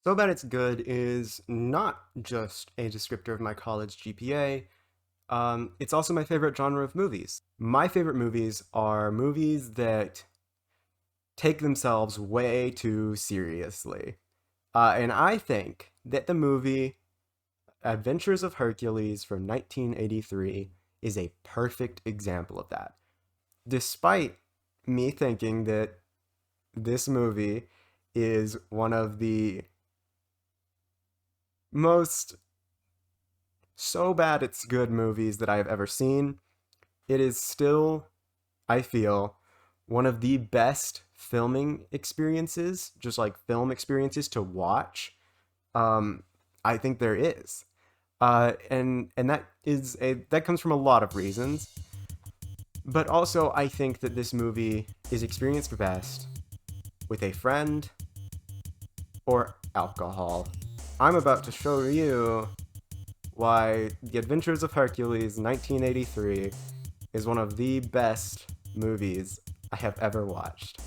So Bad It's Good is not just a descriptor of my college GPA, it's also my favorite genre of movies. My favorite movies are movies that take themselves way too seriously. And I think that the movie Adventures of Hercules from 1983 is a perfect example of that. Despite me thinking that this movie is one of the most so bad it's good movies that I have ever seen, it is still, I feel, one of the best filming experiences, just like film experiences to watch. Um, I think there is. And that comes from a lot of reasons. But also I think that this movie is experienced best with a friend or alcohol. I'm about to show you why The Adventures of Hercules 1983 is one of the best movies I have ever watched.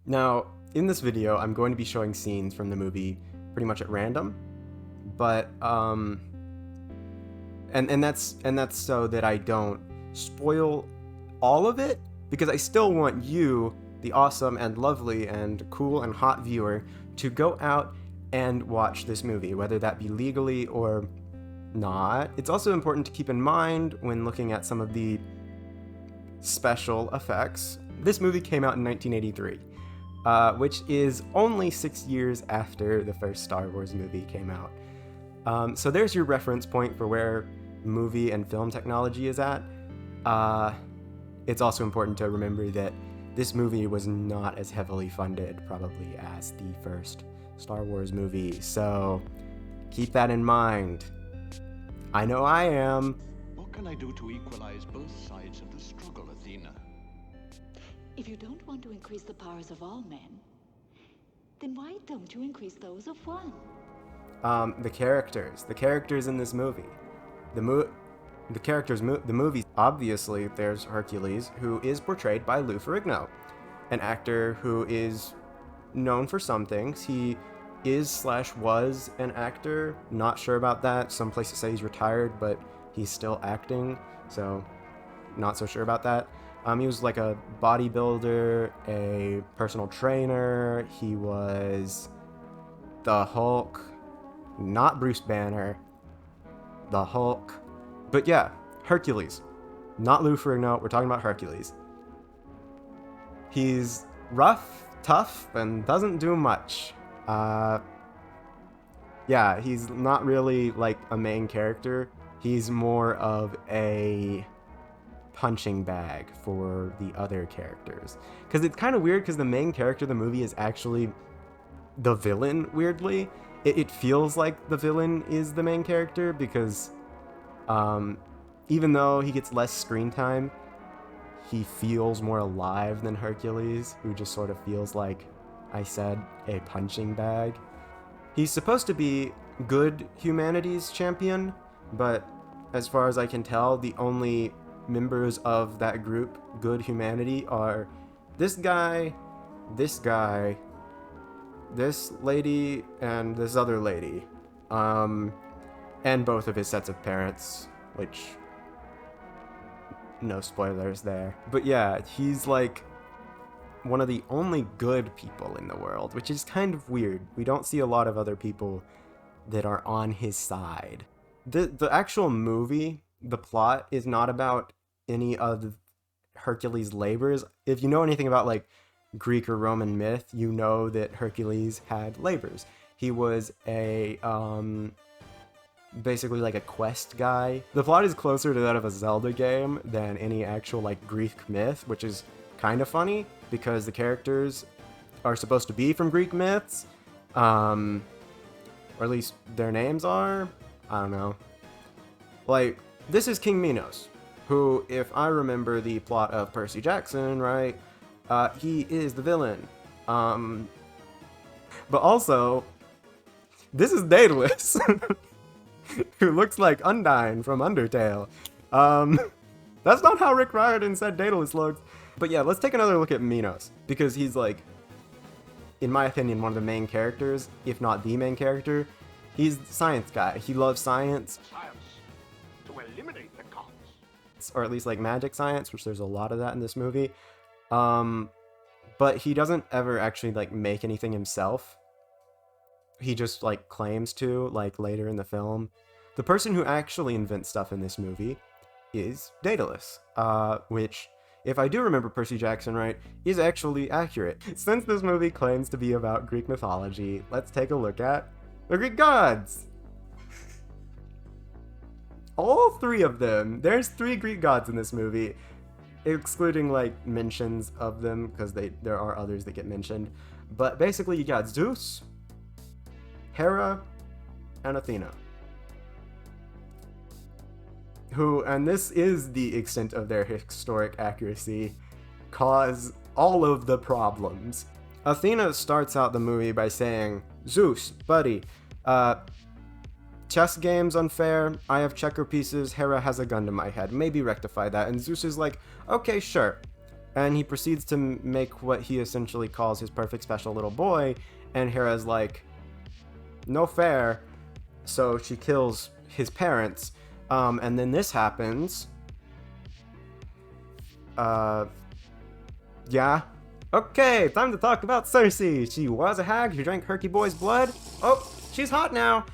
Now, in this video, I'm going to be showing scenes from the movie pretty much at random, but and that's so that I don't spoil all of it, because I still want you, the awesome and lovely and cool and hot viewer, to go out and watch this movie, whether that be legally or not. It's also important to keep in mind when looking at some of the special effects. This movie came out in 1983, which is only 6 years after the first Star Wars movie came out. So there's your reference point for where movie and film technology is at. It's also important to remember that this movie was not as heavily funded, probably, as the first Star Wars movie, so keep that in mind. I know I am. What can I do to equalize both sides of the struggle, Athena? If you don't want to increase the powers of all men, then why don't you increase those of one? The characters in this movie. The movie, obviously, there's Hercules, who is portrayed by Lou Ferrigno, an actor who is known for some things. He is/was an actor. Not sure about that. Some places say he's retired, but he's still acting, so not so sure about that. He was like a bodybuilder, a personal trainer. He was the Hulk, not Bruce Banner, the Hulk. But yeah, Hercules, not Lou Ferrigno. We're talking about Hercules. He's rough, tough, and doesn't do much. Yeah, he's not really like a main character. He's more of a punching bag for the other characters. Because it's kind of weird, because the main character of the movie is actually the villain, weirdly. It feels like the villain is the main character, because even though he gets less screen time, he feels more alive than Hercules, who just sort of feels like, I said, a punching bag. He's supposed to be good humanities champion, but as far as I can tell, the only members of that group, good humanity, are this guy, this lady, and this other lady. And both of his sets of parents, which, no spoilers there. But yeah, he's like one of the only good people in the world, which is kind of weird. We don't see a lot of other people that are on his side. The actual movie, the plot, is not about any of Hercules' labors. If you know anything about like Greek or Roman myth, you know that Hercules had labors. He was a basically like a quest guy. The plot is closer to that of a Zelda game than any actual like Greek myth, which is kind of funny because the characters are supposed to be from Greek myths, or at least their names are. I don't know. Like, this is King Minos, who, if I remember the plot of Percy Jackson right, he is the villain. But also, this is Daedalus, who looks like Undyne from Undertale. That's not how Rick Riordan said Daedalus looks. But yeah, let's take another look at Minos, because he's like in my opinion, one of the main characters, if not the main character. He's the science guy. He loves science. Science to eliminate the gods. Or at least like magic science, which there's a lot of that in this movie. But he doesn't ever actually like make anything himself. He just like claims to, like later in the film. The person who actually invents stuff in this movie is Daedalus, which, if I do remember Percy Jackson right, is actually accurate. Since this movie claims to be about Greek mythology, let's take a look at the Greek gods. All three of them. There's 3 Greek gods in this movie, excluding like mentions of them, because there are others that get mentioned. But basically you got Zeus, Hera, and Athena. Who, and this is the extent of their historic accuracy, cause all of the problems. Athena starts out the movie by saying, Zeus, buddy, chess game's unfair, I have checker pieces, Hera has a gun to my head, maybe rectify that. And Zeus is like, okay, sure. And he proceeds to make what he essentially calls his perfect special little boy, and Hera's like, no fair. So she kills his parents. And then this happens. Yeah. Okay, time to talk about Cersei. She was a hag, she drank Herky Boy's blood. Oh, she's hot now.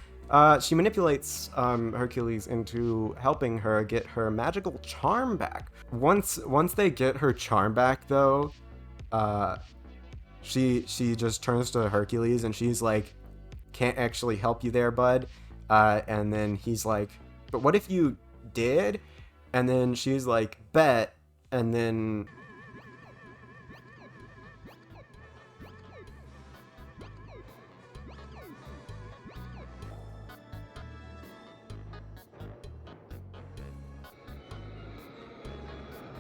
She manipulates Hercules into helping her get her magical charm back. Once they get her charm back, though, she just turns to Hercules and she's like, can't actually help you there, bud. And then he's like, but what if you did? And then she's like, bet. And then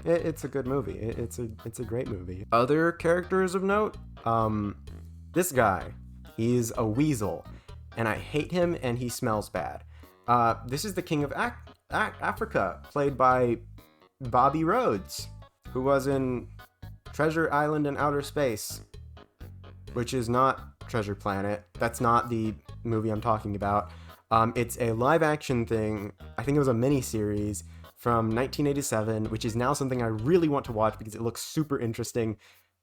it's a good movie. It's a great movie. Other characters of note, this guy, he's a weasel, and I hate him, and he smells bad. This is the King of Africa, played by Bobby Rhodes, who was in Treasure Island and Outer Space, which is not Treasure Planet. That's not the movie I'm talking about. It's a live-action thing. I think it was a mini-series from 1987, which is now something I really want to watch because it looks super interesting,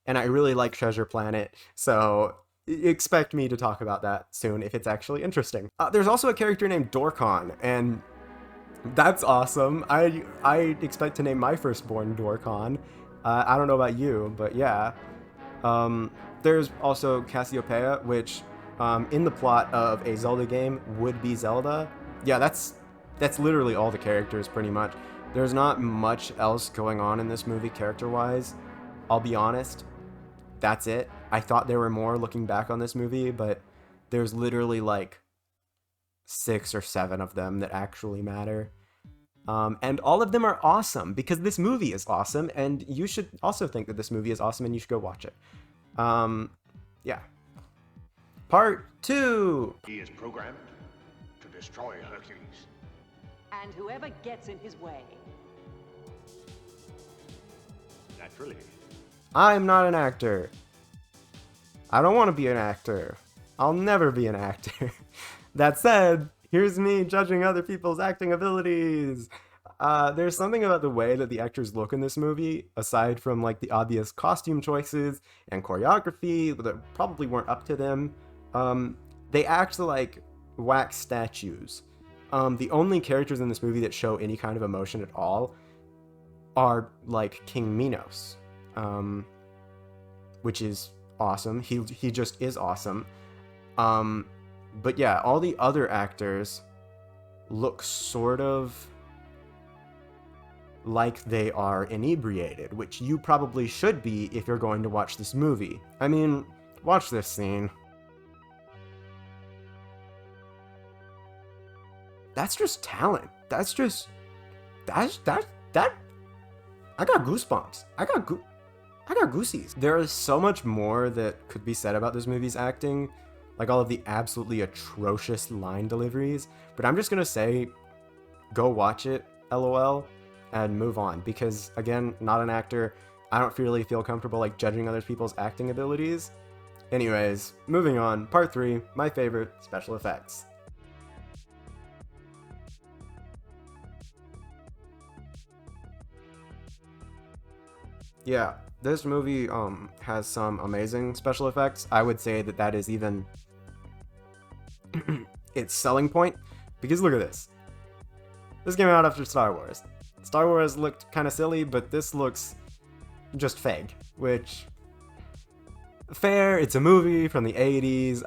and I really like Treasure Planet, so expect me to talk about that soon if it's actually interesting. There's also a character named Dorkon, and that's awesome. I expect to name my firstborn Dorkon. I don't know about you, but yeah. There's also Cassiopeia, which in the plot of a Zelda game would be Zelda. Yeah, that's literally all the characters pretty much. There's not much else going on in this movie character-wise. I'll be honest. That's it. I thought there were more looking back on this movie, but there's literally like 6 or 7 of them that actually matter. And all of them are awesome because this movie is awesome, and you should also think that this movie is awesome and you should go watch it. Yeah. Part 2! He is programmed to destroy Hercules. And whoever gets in his way. Naturally. I'm not an actor. I don't want to be an actor. I'll never be an actor. That said, here's me judging other people's acting abilities. There's something about the way that the actors look in this movie, aside from like the obvious costume choices and choreography that probably weren't up to them. They act like wax statues. The only characters in this movie that show any kind of emotion at all are like King Minos, which is awesome. He just is awesome. But yeah, all the other actors look sort of like they are inebriated, which you probably should be if you're going to watch this movie. I mean, watch this scene. That's just talent. That I got goosebumps. I got goosies. There is so much more that could be said about this movie's acting, like all of the absolutely atrocious line deliveries, but I'm just gonna say, go watch it, LOL, and move on, because again, not an actor, I don't really feel comfortable like judging other people's acting abilities. Anyways, moving on, part 3, my favorite special effects. Yeah, this movie has some amazing special effects. I would say that that is even its selling point, because look at this. This came out after Star Wars. Star Wars looked kind of silly, but this looks just fake, which fair. It's a movie from the 80s.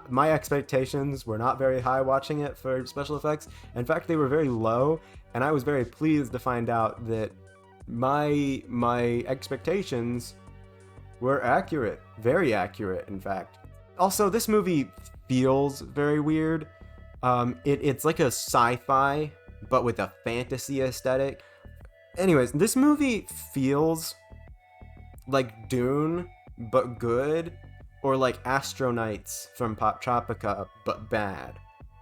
My expectations were not very high watching it for special effects. In fact, they were very low, and I was very pleased to find out that my expectations were accurate, very accurate, in fact. Also, this movie feels very weird. It's like a sci-fi, but with a fantasy aesthetic. Anyways, this movie feels like Dune, but good, or like Astronauts from Pop Tropica, but bad.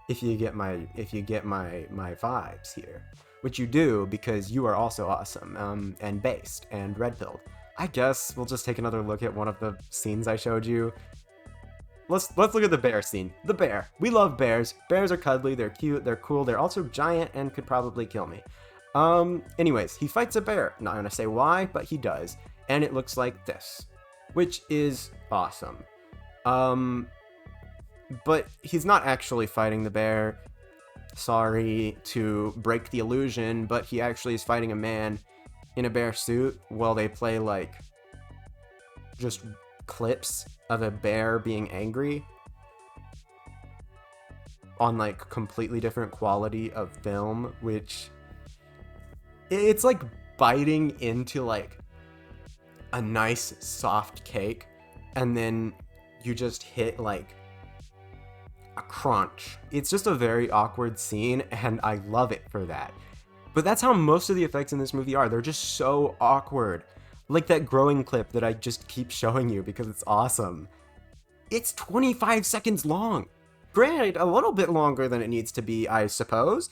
If you get my vibes here, which you do because you are also awesome, and based and red-pilled. I guess we'll just take another look at one of the scenes I showed you. Let's look at the bear scene. The bear. We love bears. Bears are cuddly, they're cute, they're cool, they're also giant and could probably kill me. Anyways, he fights a bear. Not gonna say why, but he does. And it looks like this, which is awesome. But he's not actually fighting the bear. Sorry to break the illusion, but he actually is fighting a man in a bear suit while they play like just clips of a bear being angry on like completely different quality of film, which it's like biting into like a nice soft cake and then you just hit like a crunch. It's just a very awkward scene and I love it for that. But that's how most of the effects in this movie are. They're just so awkward. Like that growing clip that I just keep showing you because it's awesome. It's 25 seconds long. Granted, a little bit longer than it needs to be, I suppose.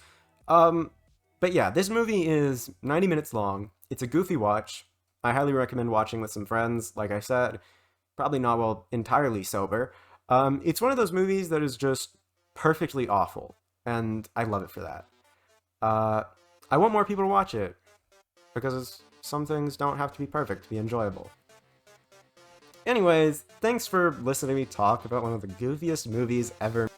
But yeah, this movie is 90 minutes long. It's a goofy watch. I highly recommend watching with some friends, like I said. Probably not while entirely sober. It's one of those movies that is just perfectly awful, and I love it for that. I want more people to watch it, because some things don't have to be perfect to be enjoyable. Anyways, thanks for listening to me talk about one of the goofiest movies ever.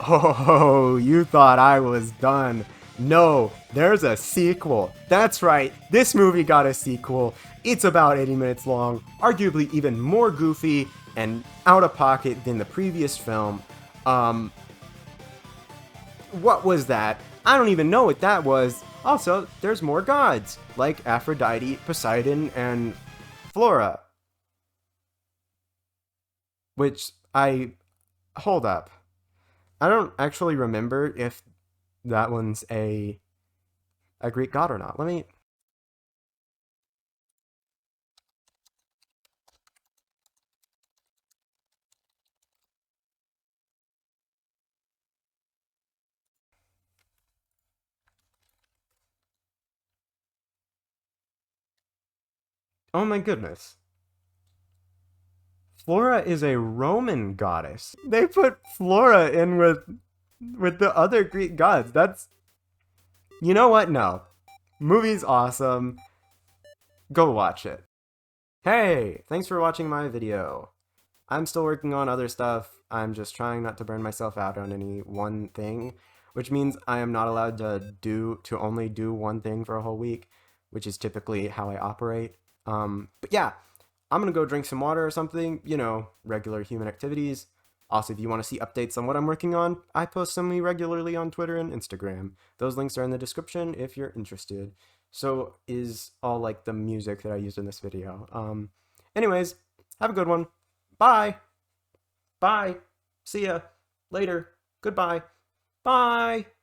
Oh, you thought I was done. No, there's a sequel. That's right, this movie got a sequel. It's about 80 minutes long, arguably even more goofy and out of pocket than the previous film. What was that? I don't even know what that was. Also, there's more gods, like Aphrodite, Poseidon, and Flora. Which hold up. I don't actually remember if that one's a Greek god or not. Let me... Oh my goodness. Flora is a Roman goddess. They put Flora in with the other Greek gods. That's... You know what? No. Movie's awesome. Go watch it. Hey, thanks for watching my video. I'm still working on other stuff. I'm just trying not to burn myself out on any one thing, which means I am not allowed to only do one thing for a whole week, which is typically how I operate. But yeah, I'm gonna go drink some water or something, you know, regular human activities. Also, if you want to see updates on what I'm working on, I post semi-regularly on Twitter and Instagram. Those links are in the description if you're interested. So is all like the music that I used in this video. Anyways, have a good one. Bye. Bye. See ya. Later. Goodbye. Bye.